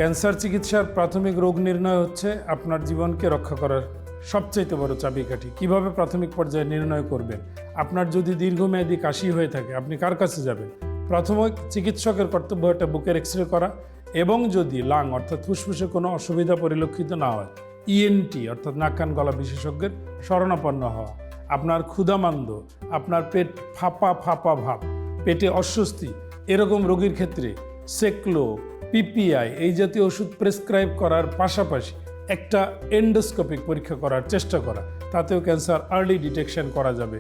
Cancer চিকিৎসার প্রাথমিক রোগ নির্ণয় হচ্ছে আপনার জীবনকে রক্ষা করার সবচাইতে বড় চাবিকাঠি। কিভাবে প্রাথমিক পর্যায়ে নির্ণয় করবেন? আপনার যদি দীর্ঘমেয়াদী কাশি হয়ে থাকে আপনি কার কাছে যাবেন? প্রাথমিক চিকিৎসকের কর্তব্য একটা বুকের এক্সরে করা, এবং যদি লাং অর্থাৎ ফুসফুসে কোনো অসুবিধা পরিলক্ষিত না হয় ইএনটি অর্থাৎ নাক কান গলা বিশেষজ্ঞের শরণাপন্ন হওয়া। আপনার ক্ষুধামান্দ, আপনার পেট ফাঁপা ফাঁপা ভাব, পেটে অস্বস্তি, এরকম রোগীর ক্ষেত্রে সেক্লো, পিপিআই এই জাতীয় ওষুধ প্রেসক্রাইব করার পাশাপাশি একটা এন্ডোস্কোপিক পরীক্ষা করার চেষ্টা করা, তাতেও ক্যান্সার আর্লি ডিটেকশন করা যাবে।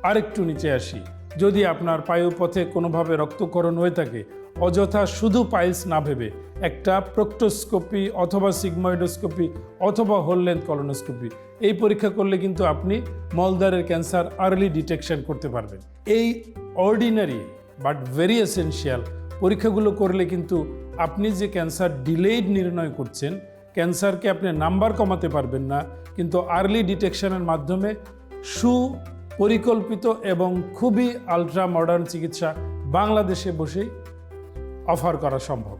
আরেকটু নিচে আসি, যদি আপনার পায়ুপথে কোনোভাবে রক্তক্ষরণ হয়ে থাকে অযথা শুধু পাইলস না ভেবে একটা প্রক্টোস্কোপি অথবা সিগময়েডোস্কোপি অথবা হোল লেন্থ কলোনোস্কোপি এই পরীক্ষা করলে কিন্তু আপনি মলদ্বারের ক্যান্সার আর্লি ডিটেকশন করতে পারবেন। এই অর্ডিনারি বাট ভেরি এসেনশিয়াল পরীক্ষাগুলো করলে কিন্তু আপনি যে ক্যান্সার ডিলেইড নির্ণয় করছেন, ক্যান্সারকে আপনি নাম্বার কমাতে পারবেন না, কিন্তু আর্লি ডিটেকশনের মাধ্যমে সুপরিকল্পিত এবং খুবই আলট্রা মডার্ন চিকিৎসা বাংলাদেশে বসেই অফার করা সম্ভব।